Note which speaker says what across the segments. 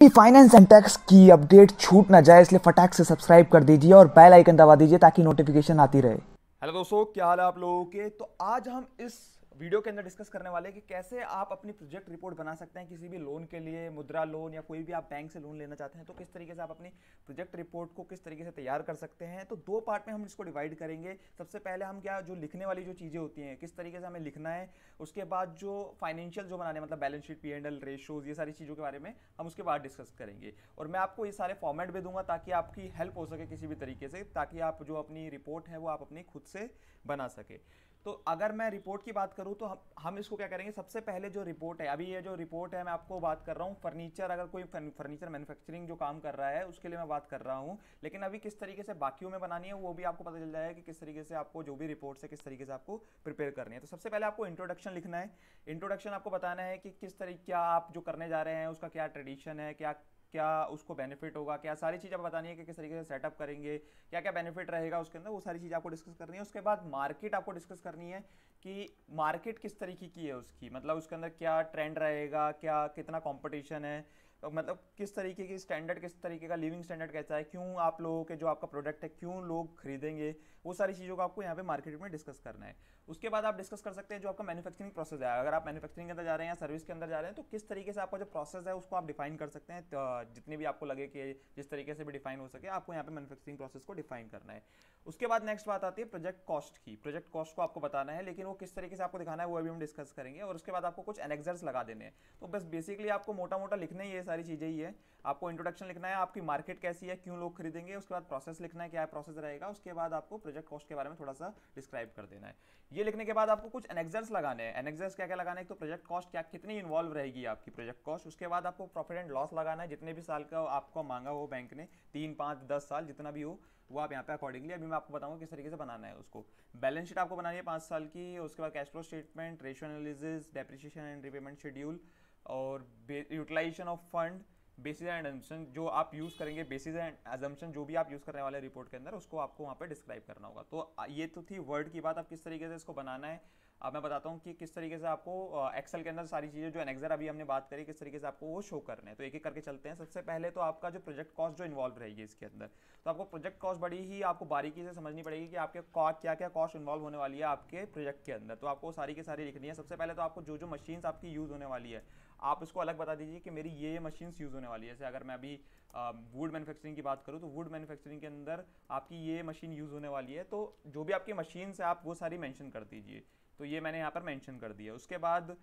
Speaker 1: Finance and tax की update छूट ना जाए इसलिए फटाक से सब्सक्राइब कर दीजिए और बेल आइकन दबा दीजिए ताकि नोटिफिकेशन आती रहे।
Speaker 2: हेलो दोस्तों, क्या हाल है आप लोगों के। तो आज हम इस वीडियो के अंदर डिस्कस करने वाले हैं कि कैसे आप अपनी प्रोजेक्ट रिपोर्ट बना सकते हैं किसी भी लोन के लिए, मुद्रा लोन या कोई भी आप बैंक से लोन लेना चाहते हैं तो किस तरीके से आप अपनी प्रोजेक्ट रिपोर्ट को किस तरीके से तैयार कर सकते हैं। तो दो पार्ट में हम इसको डिवाइड करेंगे। सबसे पहले हम क्या जो लिखने वाली जो चीज़ें होती हैं किस तरीके से हमें लिखना है, उसके बाद जो फाइनेंशियल जो बनाने मतलब बैलेंस शीट, P&L रेशोज, ये सारी चीज़ों के बारे में हम उसके बाद डिस्कस करेंगे। और मैं आपको ये सारे फॉर्मेट भी दूंगा ताकि आपकी हेल्प हो सके किसी भी तरीके से, ताकि आप जो अपनी रिपोर्ट है वो आप अपनी खुद से बना सके। तो अगर मैं रिपोर्ट की बात करूं तो हम इसको क्या करेंगे। सबसे पहले जो रिपोर्ट है, अभी ये जो रिपोर्ट है मैं आपको बात कर रहा हूं फर्नीचर, अगर कोई फर्नीचर मैन्युफैक्चरिंग जो काम कर रहा है उसके लिए मैं बात कर रहा हूं। लेकिन अभी किस तरीके से बाकियों में बनानी है वो भी आपको पता चल जाएगा कि किस तरीके से आपको जो भी रिपोर्ट है किस तरीके से आपको प्रिपेयर करनी है। तो सबसे पहले आपको इंट्रोडक्शन लिखना है। इंट्रोडक्शन आपको बताना है कि किस तरीके क्या आप जो करने जा रहे हैं उसका क्या ट्रेडिशन है, क्या क्या उसको बेनिफिट होगा, क्या सारी चीज़ आपको बतानी है कि किस तरीके से सेटअप करेंगे, क्या क्या बेनिफिट रहेगा उसके अंदर, वो सारी चीज़ आपको डिस्कस करनी है। उसके बाद मार्केट आपको डिस्कस करनी है कि मार्केट किस तरीके की है उसकी, मतलब उसके अंदर क्या ट्रेंड रहेगा, क्या कितना कंपटीशन है, तो मतलब किस तरीके की स्टैंडर्ड, किस तरीके का लिविंग स्टैंडर्ड कैसा है, क्यों आप लोगों के जो आपका प्रोडक्ट है क्यों लोग खरीदेंगे, वो सारी चीज़ों को आपको यहाँ पे मार्केट में डिस्कस करना है। उसके बाद आप डिस्कस कर सकते हैं जो आपका मैन्युफैक्चरिंग प्रोसेस है। अगर आप मैन्युफैक्चरिंग के अंदर जा रहे हैं या सर्विस के अंदर जा रहे हैं तो किस तरीके से आपका जो प्रोसेस है उसको आप डिफाइन कर सकते हैं। तो जितनी भी आपको लगे कि जिस तरीके से भी डिफाइन हो सके आपको यहाँ पे मैन्युफैक्चरिंग प्रोसेस को डिफाइन करना है। उसके बाद नेक्स्ट बात आती है प्रोजेक्ट कॉस्ट की। प्रोजेक्ट कॉस्ट को आपको बताना है, लेकिन वो किस तरीके से आपको दिखाना है वो अभी हम डिस्कस करेंगे। और उसके बाद आपको कुछ एनेक्सर्स लगा देने हैं। तो बस बेसिकली आपको मोटा मोटा लिखना ही ये सारी चीज़ें ही है। आपको इंट्रोडक्शन लिखना है, आपकी मार्केट कैसी है, क्यों लोग खरीदेंगे, उसके बाद प्रोसेस लिखना है, क्या प्रोसेस रहेगा, उसके बाद आपको प्रोजेक्ट कॉस्ट के बारे में थोड़ा सा डिस्क्राइब कर देना है। ये लिखने के बाद आपको कुछ एनेक्सर्स लगाने हैं। एनेक्सर्स क्या क्या लगाना है, एक तो प्रोजेक्ट कॉस्ट क्या कितनी इन्वॉल्व रहेगी आपकी प्रोजेक्ट कॉस्ट। उसके बाद आपको प्रॉफिट एंड लॉस लगाना है, जितने भी साल का आपको मांगा हो बैंक ने, 3, 5, 10 साल जितना भी हो वो आप यहाँ पे अकॉर्डिंगली अभी मैं आपको बताऊंगा किस तरीके से बनाना है उसको। बैलेंस शीट आपको बनानी है 5 साल की। उसके बाद cash flow statement, ratio analysis, depreciation and repayment schedule और utilisation of fund, basis and assumption जो आप यूज़ करेंगे, बेसिस एंड अजम्पशन जो भी आप यूज़ करने वाले रिपोर्ट के अंदर उसको आपको वहाँ पे डिस्क्राइब करना होगा। तो ये तो थी वर्ड की बात, अब किस तरीके से इसको बनाना है। अब मैं बताता हूँ कि किस तरीके से आपको एक्सेल के अंदर सारी चीज़ें जो एनेक्सर अभी हमने बात करी किस तरीके से आपको वो शो करना है। तो एक एक करके चलते हैं। सबसे पहले तो आपका जो प्रोजेक्ट कॉस्ट जो इन्वॉल्व रहेगी इसके अंदर, तो आपको प्रोजेक्ट कॉस्ट बड़ी ही आपको बारीकी से समझनी पड़ेगी कि आपके क्या क्या कॉस्ट इन्वॉल्व होने वाली है आपके प्रोजेक्ट के अंदर। तो आपको सारी की सारी लिखनी है। सबसे पहले तो आपको जो जो मशीन्स आपकी यूज़ होने वाली है आप इसको अलग बता दीजिए कि मेरी ये मशीन्स यूज़ होने वाली है। जैसे अगर मैं अभी वुड मैन्युफैक्चरिंग की बात करूँ तो वुड मैन्युफैक्चरिंग के अंदर आपकी ये मशीन यूज़ होने वाली है, तो जो भी आपकी मशीन्स है आप वो सारी मेंशन कर दीजिए। तो ये मैंने यहाँ पर मेंशन कर दिया। उसके बाद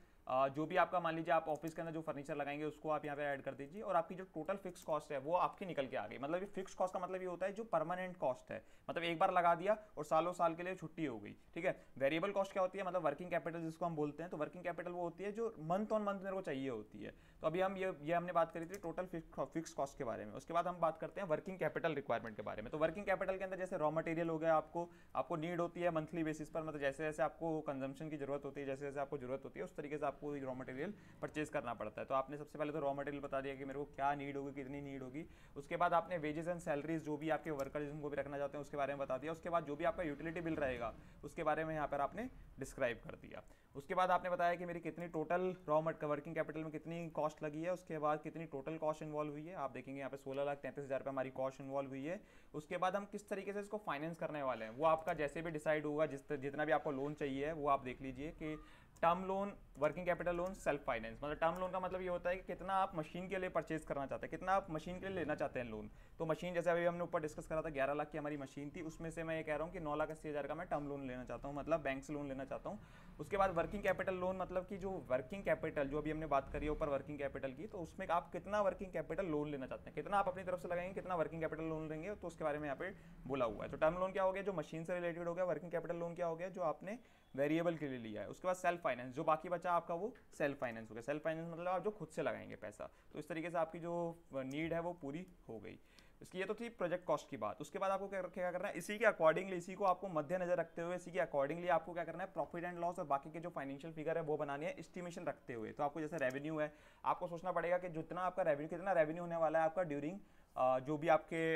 Speaker 2: जो भी आपका मान लीजिए आप ऑफिस के अंदर जो फर्नीचर लगाएंगे उसको आप यहाँ पे ऐड कर दीजिए। और आपकी जो टोटल फिक्स कॉस्ट है वो आपकी निकल के आ गई। मतलब ये फिक्स कॉस्ट का मतलब ये होता है जो परमानेंट कॉस्ट है, मतलब एक बार लगा दिया और सालों साल के लिए छुट्टी हो गई, ठीक है। वेरिएबल कॉस्ट क्या होती है, मतलब वर्किंग कैपिटल जिसको हम बोलते हैं। तो वर्किंग कैपिटल वो होती है जो मंथ ऑन मंथ मेरे को चाहिए होती है। तो अभी हम ये हमने बात करी थी टोटल फिक्स कॉस्ट के बारे में। उसके बाद हम बात करते हैं वर्किंग कैपिटल रिक्वायरमेंट के बारे में। तो वर्किंग कैपिटल के अंदर जैसे रॉ मटेरियल हो गया, आपको नीड होती है मंथली बेसिस पर, मतलब जैसे जैसे आपको कंजम्पशन की जरूरत होती है, जैसे जैसे आपको जरूरत होती है उस तरीके से आपको रॉ मटेरियल परचेज करना पड़ता है। तो आपने सबसे पहले तो रॉ मटेरियल बता दिया कि मेरे को क्या नीड होगी, कितनी नीड होगी। उसके बाद आपने वेजेस एंड सैलरीज जो भी आपके वर्कर्स जिनको भी रखना चाहते हैं उसके बारे में बता दिया। उसके बाद जो भी आपका यूटिलिटी बिल रहेगा उसके बारे में यहाँ पर आपने डिस्क्राइब कर दिया। उसके बाद आपने बताया कि मेरी कितनी टोटल वर्किंग कैपिटल में कितनी कॉस्ट लगी है। उसके बाद कितनी टोटल कॉस्ट इन्वॉल्व हुई है, आप देखेंगे यहाँ पे 16,33,000 रुपये हमारी कॉस्ट इन्वॉल्व हुई है। उसके बाद हम किस तरीके से इसको फाइनेंस करने वाले हैं वो आपका जैसे भी डिसाइड होगा, जितना भी आपको लोन चाहिए वो आप देख लीजिए कि term loan, working capital loan, self finance. मतलब टर्म लोन का मतलब ये होता है कि कितना आप मशीन के लिए परचेज करना चाहते हैं, कितना आप मशीन के लिए लेना चाहते हैं लोन। तो मशीन जैसे अभी हमने ऊपर डिस्कस करा था 11 लाख की हमारी मशीन थी, उसमें से मैं ये कह रहा हूँ कि 9,80,000 का मैं टर्म लोन लेना चाहता हूँ, मतलब बैंक से लोन लेना चाहता हूँ। उसके बाद वर्किंग कैपिटल लोन, मतलब कि जो वर्किंग कैपिटल जो अभी हमने बात करी है ऊपर वर्किंग कैपिटल की, तो उसमें आप कितना वर्किंग कैपिटल लोन लेना चाहते हैं, कितना आप अपनी तरफ से लगाएंगे, कितना वर्किंग कैपिटल लोन लेंगे, तो उसके बारे में यहाँ पे बोला हुआ है। तो टर्म लोन क्या हो गया जो मशीन से रिलेटेड हो गया, वर्किंग कैपिटल लोन क्या हो गया जो आपने वेरिएबल के लिए लिया है। उसके बाद सेल्फ फाइनेंस जो बाकी बचा आपका वो सेल्फ फाइनेंस हो गया। सेल्फ फाइनेंस मतलब आप जो खुद से लगाएंगे पैसा। तो इस तरीके से आपकी जो नीड है वो पूरी हो गई। इसकी ये तो थी प्रोजेक्ट कॉस्ट की बात। उसके बाद आपको क्या करना है, इसी के अकॉर्डिंगली, इसी को आपको मद्देनजर रखते हुए, इसी के अकॉर्डिंगली आपको क्या करना है, प्रॉफिट एंड लॉस और बाकी के जो फाइनेंशियल फिगर है वो बनानी है एस्टिमेशन रखते हुए। तो आपको जैसे रेवेन्यू है, आपको सोचना पड़ेगा कि जितना आपका रेवेन्यू, कितना रेवेन्यू होने वाला है आपका ड्यूरिंग जो भी आपके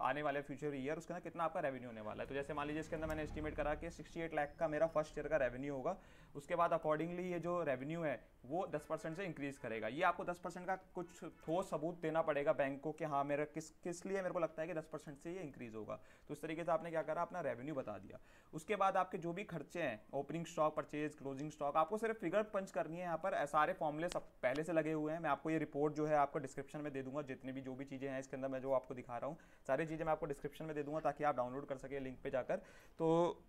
Speaker 2: आने वाले फ्यूचर ईयर उसके अंदर कितना आपका रेवेन्यू होने वाला है। तो जैसे मान लीजिए इसके अंदर मैंने एस्टिमेट करा कि 68 लाख का मेरा फर्स्ट ईयर का रेवेन्यू होगा, उसके बाद अकॉर्डिंगली ये जो रेवेन्यू है वो 10% से इंक्रीज करेगा। ये आपको 10% का कुछ ठोस सबूत देना पड़ेगा बैंक को कि हाँ मेरा किस लिए मेरे को लगता है कि 10% से ये इंक्रीज होगा। तो इस तरीके से आपने क्या करा, अपना रेवेन्यू बता दिया। उसके बाद आपके जो भी खर्चे हैं, opening stock, purchase, closing stock, आपको सिर्फ फिगर पंच करनी है। यहाँ पर सारे फॉर्मूले सब पहले से लगे हुए हैं। मैं आपको ये रिपोर्ट जो है आपको डिस्क्रिप्शन में दे दूंगा, जितनी भी जो भी चीज़ें हैं इसके अंदर मैं जो आपको दिखा रहा हूँ सारी चीज़ें मैं आपको डिस्क्रिप्शन में दे दूंगा ताकि आप डाउनलोड कर सके लिंक पे जाकर। तो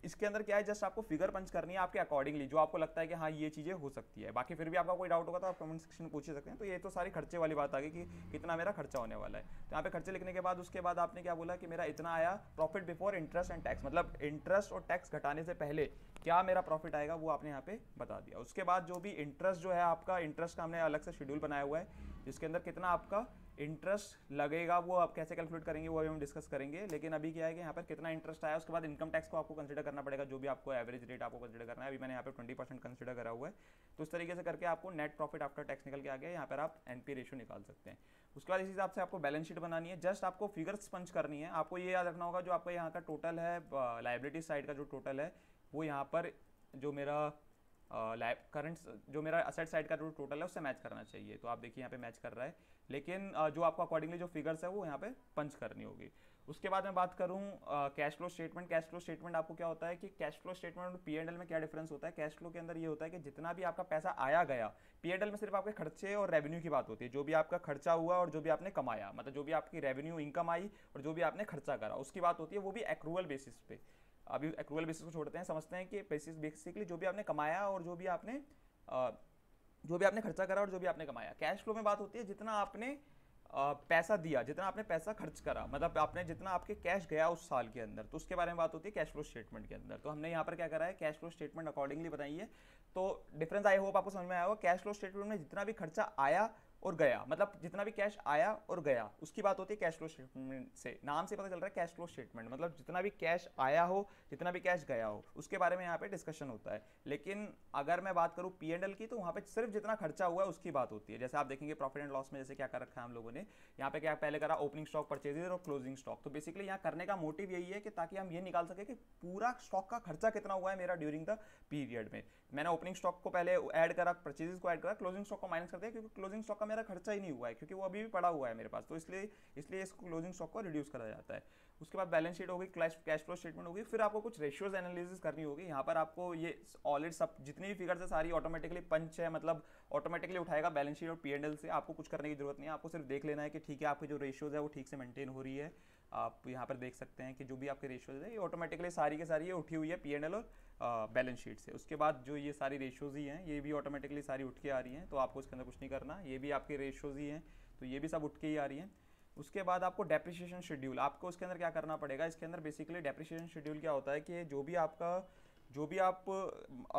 Speaker 2: इसके अंदर क्या है, जस्ट आपको फिगर पंच करनी है आपके अकॉर्डिंगली जो आपको लगता है कि हाँ ये चीज़ें हो सकती है। बाकी फिर भी आपका कोई डाउट होगा तो आप कमेंट सेक्शन में पूछ ही सकते हैं। तो ये तो सारी खर्चे वाली बात आ गई कि कितना मेरा खर्चा होने वाला है। तो यहाँ पे खर्चे लिखने के बाद उसके बाद आपने क्या बोला कि मेरा इतना आया profit before interest and tax, मतलब इंटरेस्ट और टैक्स घटाने से पहले क्या मेरा प्रॉफिट आएगा वो आपने यहाँ पे बता दिया। उसके बाद जो भी इंटरेस्ट जो है आपका, इंटरेस्ट का हमने अलग से शेड्यूल बनाया हुआ है जिसके अंदर कितना आपका इंटरेस्ट लगेगा वो आप कैसे कैलकुलेट करेंगे वो अभी हम डिस्कस करेंगे। लेकिन अभी क्या है कि यहाँ पर कितना इंटरेस्ट आया, उसके बाद इनकम टैक्स को आपको कंसीडर करना पड़ेगा, जो भी आपको एवरेज रेट आपको कंसीडर करना है। अभी मैंने यहाँ पे 20% कंसीडर करा हुआ है। तो इस तरीके से करके आपको नेट प्रॉफिट आफ्टर टैक्स निकल के आ गया। यहाँ पर आप एनपी रेशियो निकाल सकते हैं। उसके बाद इस हिसाब से आपको बैलेंस शीट बनानी है। जस्ट आपको फिगर्स पंच करनी है। आपको ये याद रखना होगा जो आपका यहाँ का टोटल है लाइबिलिटी साइड का जो टोटल है वो यहाँ पर जो मेरा करंट जो मेरा असेट साइड का जो टोटल है उससे मैच करना चाहिए। तो आप देखिए यहाँ पे मैच कर रहा है, लेकिन जो आपको अकॉर्डिंगली जो फिगर्स है वो यहाँ पे पंच करनी होगी। उसके बाद मैं बात करूँ cash flow statement. Cash flow statement आपको क्या होता है कि कैश फ्लो स्टेटमेंट और पी&एल में क्या डिफरेंस होता है। कैश फ्लो के अंदर ये होता है कि जितना भी आपका पैसा आया गया, पी&एल में सिर्फ आपके खर्चे और रेवेन्यू की बात होती है। जो भी आपका खर्चा हुआ और जो भी आपने कमाया, मतलब जो भी आपकी रेवेन्यू इनकम आई और जो भी आपने खर्चा करा उसकी बात होती है, वो भी एक्रूअल बेसिस पे। अभी एक्रूअल बेसिस को छोड़ते हैं, समझते हैं कि बेसिकली जो भी आपने कमाया और जो भी आपने खर्चा करा और जो भी आपने कमाया। कैश फ्लो में बात होती है जितना आपने पैसा दिया, जितना आपने पैसा खर्च करा, मतलब आपने जितना आपके कैश गया उस साल के अंदर, तो उसके बारे में बात होती है कैश फ्लो स्टेटमेंट के अंदर। तो हमने यहाँ पर क्या करा है, कैश फ्लो स्टेटमेंट अकॉर्डिंगली बताई है। तो डिफरेंस आई होप आपको समझ में आया होगा। कैश फ्लो स्टेटमेंट में जितना भी खर्चा आया और गया, मतलब जितना भी कैश आया और गया उसकी बात होती है कैश फ्लो स्टेटमेंट से। नाम से पता चल रहा है कैश फ्लो स्टेटमेंट, मतलब जितना भी कैश आया हो, जितना भी कैश गया हो, उसके बारे में यहाँ पे डिस्कशन होता है। लेकिन अगर मैं बात करूँ पी&एल की, तो वहाँ पे सिर्फ जितना खर्चा हुआ है उसकी बात होती है। जैसे आप देखेंगे प्रॉफिट एंड लॉस में जैसे क्या कर रखा है हम लोगों ने, यहाँ पे क्या पहले करा, ओपनिंग स्टॉक, परचेजेज और क्लोजिंग स्टॉक। तो बेसिकली यहाँ करने का मोटिव यही है कि ताकि हम ये निकाल सके कि पूरा स्टॉक का खर्चा कितना हुआ है मेरा ड्यूरिंग द पीरियड में। मैंने ओपनिंग स्टॉक को पहले ऐड करा, परचेजेज को ऐड करा, क्लोजिंग स्टॉक को माइनस कर दिया क्योंकि क्लोजिंग स्टॉक का मेरा खर्चा ही नहीं हुआ है, क्योंकि वो अभी भी पड़ा हुआ है मेरे पास। तो इसलिए इस क्लोजिंग स्टॉक को रिड्यूस करा जाता है। उसके बाद बैलेंस शीट होगी, कैश फ्लो स्टेटमेंट होगी, फिर आपको कुछ रेशियोज एनालिसिस करनी होगी। यहाँ पर आपको ये ऑलरेडी सब जितनी भी फिगर्स है सारी ऑटोमेटिकली पंच है, मतलब ऑटोमेटिकली उठाएगा बैलेंस शीट और पी&एल से। आपको कुछ करने की जरूरत नहीं है, आपको सिर्फ देख लेना है कि ठीक है आपकी जो रेशियोज है वो ठीक से मेंटेन हो रही है। आप यहाँ पर देख सकते हैं कि जो भी आपके रेशियोज है ये ऑटोमेटिकली सारी के सारी ये उठी हुई है पी&एल और बैलेंस शीट से। उसके बाद जो ये सारी रेशियोज ही हैं ये भी ऑटोमेटिकली सारी उठ के आ रही हैं, तो आपको इसके अंदर कुछ नहीं करना। ये भी आपके रेशियोज ही हैं तो ये भी सब उठ के ही आ रही हैं। उसके बाद आपको डेप्रिसिएशन शेड्यूल, आपको उसके अंदर क्या करना पड़ेगा। इसके अंदर बेसिकली डेप्रिसिएशन शेड्यूल क्या होता है कि जो भी आप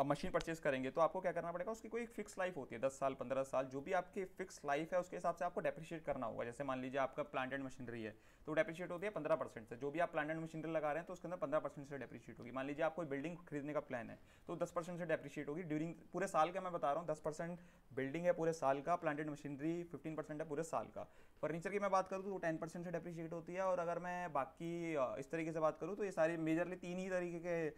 Speaker 2: मशीन परचेज करेंगे तो आपको क्या करना पड़ेगा, उसकी कोई फिक्स लाइफ होती है 10 साल 15 साल, जो भी आपकी फिक्स लाइफ है उसके हिसाब से आपको डेप्रिशिएट करना होगा। जैसे मान लीजिए आपका प्लांट एंड मशीनरी है तो डेप्रिशिएट होती है 15% से। जो भी आप प्लांट एंड मशीनरी लगा रहे हैं तो उसके अंदर 15% से डेप्रिशिएट होगी। मान लीजिए आप कोई बिल्डिंग खरीदने का प्लान है तो 10% से डेप्रिशिएट होगी ड्यूरिंग पूरे साल का। मैं बता रहा हूँ 10% बिल्डिंग है पूरे साल का, प्लांट एंड मशीनरी 15% है पूरे साल का। फर्नीचर की मैं बात करूँ तो 10% से डेप्रिशिएट होती है। और अगर मैं बाकी इस तरीके से बात करूँ तो ये सारी मेजरली तीन ही तरीके के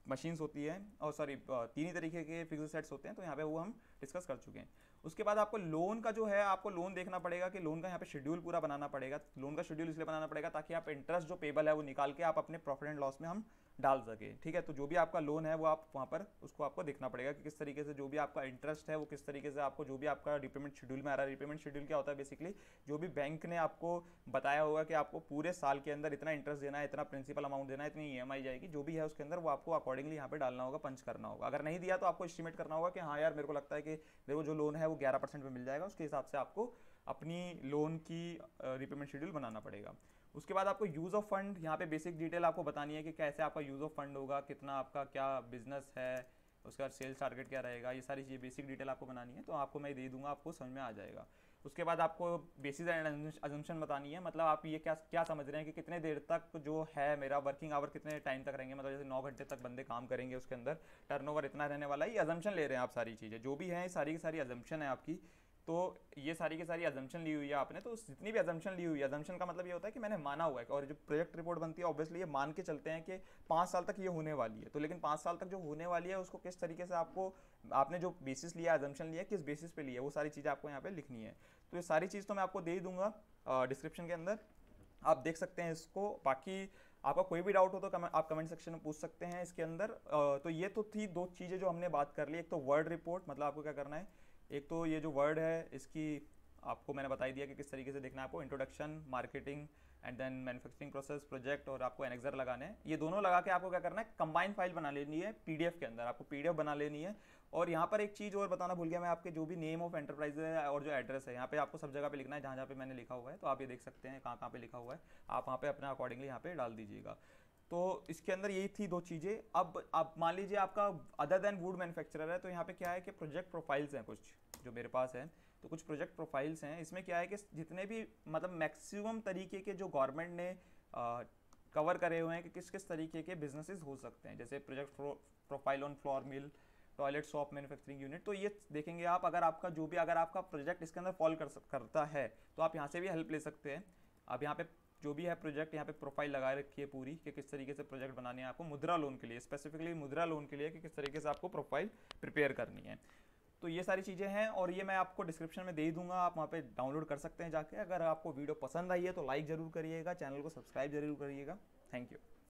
Speaker 2: मशीन्स होती है, और सॉरी तीन ही तरीके के फिक्स्ड सेट्स होते हैं। तो यहाँ पे वो हम डिस्कस कर चुके हैं। उसके बाद आपको लोन का जो है, आपको लोन देखना पड़ेगा कि लोन का यहाँ पे शेड्यूल पूरा बनाना पड़ेगा। लोन का शेड्यूल इसलिए बनाना पड़ेगा ताकि आप इंटरेस्ट जो पेबल है वो निकाल के आप अपने प्रॉफिट एंड लॉस में हम डाल सके। ठीक है, तो जो भी आपका लोन है वो आप वहाँ पर उसको आपको देखना पड़ेगा कि किस तरीके से जो भी आपका इंटरेस्ट है वो किस तरीके से आपको जो भी आपका रिपेमेंट शेड्यूल में आ रहा है। रिपेमेंट शेड्यूल क्या होता है, बेसिकली जो भी बैंक ने आपको बताया होगा कि आपको पूरे साल के अंदर इतना इंटरेस्ट देना है, इतना प्रिंसिपल अमाउंट देना है, इतनी ईएमआई जाएगी, जो भी है उसके अंदर वो आपको अकॉर्डिंगली यहाँ पे डालना होगा, पंच करना होगा। अगर नहीं दिया तो आपको एस्टिमेट करना होगा कि हाँ यार मेरे को लगता है कि मेरे को जो लोन है वो 11% पे मिल जाएगा, उसके हिसाब से आपको अपनी लोन की रिपेमेंट शेड्यूल बनाना पड़ेगा। उसके बाद आपको यूज़ ऑफ फंड, यहाँ पे बेसिक डिटेल आपको बतानी है कि कैसे आपका यूज़ ऑफ फंड होगा, कितना आपका क्या बिजनेस है, उसके बाद सेल्स टारगेट क्या रहेगा, ये सारी चीज़ें बेसिक डिटेल आपको बनानी है। तो आपको मैं दे दूंगा, आपको समझ में आ जाएगा। उसके बाद आपको बेसिस एंड अजम्पशन बतानी है, मतलब आप ये क्या समझ रहे हैं कि कितने देर तक जो है मेरा वर्किंग आवर कितने टाइम तक रहेंगे, मतलब जैसे 9 घंटे तक बंदे काम करेंगे, उसके अंदर टर्नओवर इतना रहने वाला है, ये अजम्पशन ले रहे हैं आप सारी चीज़ें जो भी हैं, सारी की सारी अजम्पशन है आपकी। तो ये सारी की सारी अजम्पशन ली हुई है आपने, तो जितनी भी अजम्पशन ली हुई है, अजम्पशन का मतलब ये होता है कि मैंने माना हुआ है, और जो प्रोजेक्ट रिपोर्ट बनती है ऑब्वियसली ये मान के चलते हैं कि 5 साल तक ये होने वाली है, तो लेकिन 5 साल तक जो होने वाली है उसको किस तरीके से आपको, आपने जो बेसिस लिया, अजम्पशन लिया, किस बेसिस पे लिया, वो सारी चीज़ें आपको यहाँ पे लिखनी है। तो ये सारी चीज़ तो मैं आपको दे ही दूंगा डिस्क्रिप्शन के अंदर, आप देख सकते हैं इसको। बाकी आपका कोई भी डाउट हो तो आप कमेंट सेक्शन में पूछ सकते हैं इसके अंदर। तो ये तो थी 2 चीज़ें जो हमने बात कर ली। एक तो वर्ड रिपोर्ट, मतलब आपको क्या करना है, एक तो ये जो वर्ड है इसकी आपको मैंने बता ही दिया कि किस तरीके से देखना है आपको, introduction, marketing and then manufacturing process, project, और आपको एनेक्सर लगाने हैं। ये दोनों लगा के आपको क्या करना है, कंबाइंड फाइल बना लेनी है पीडीएफ के अंदर, आपको पीडीएफ बना लेनी है। और यहाँ पर एक चीज़ और बताना भूल गया मैं, आपके जो भी नेम ऑफ एंटरप्राइज है और जो एड्रेस है, यहाँ पे आपको सब जगह पे लिखना है जहाँ जहाँ पे मैंने लिखा हुआ है, तो आप ये देख सकते हैं कहाँ कहाँ पे लिखा हुआ है, आप वहाँ पे अपना अकॉर्डिंगली यहाँ पे डाल दीजिएगा। तो इसके अंदर यही थी 2 चीज़ें। अब आप मान लीजिए आपका अदर देन वुड मैन्युफैक्चरर है, तो यहाँ पे क्या है कि प्रोजेक्ट प्रोफाइल्स हैं कुछ जो मेरे पास है, तो कुछ प्रोजेक्ट प्रोफाइल्स हैं। इसमें क्या है कि जितने भी मतलब मैक्सिमम तरीके के जो गवर्नमेंट ने कवर करे हुए हैं कि किस किस तरीके के बिजनेसेस हो सकते हैं, जैसे project profile on flour mill, toilet shop, manufacturing unit, तो ये देखेंगे आप। अगर आपका जो भी, अगर आपका प्रोजेक्ट इसके अंदर फॉल करता है तो आप यहाँ से भी हेल्प ले सकते हैं। आप यहाँ पे जो भी है प्रोजेक्ट, यहाँ पे प्रोफाइल लगा रखी है पूरी कि किस तरीके से प्रोजेक्ट बनाने हैं आपको मुद्रा लोन के लिए, स्पेसिफिकली मुद्रा लोन के लिए, कि किस तरीके से आपको प्रोफाइल प्रिपेयर करनी है। तो ये सारी चीज़ें हैं, और ये मैं आपको डिस्क्रिप्शन में दे ही दूंगा, आप वहाँ पे डाउनलोड कर सकते हैं जाके। अगर आपको वीडियो पसंद आई है तो लाइक ज़रूर करिएगा, चैनल को सब्सक्राइब जरूर करिएगा। Thank you.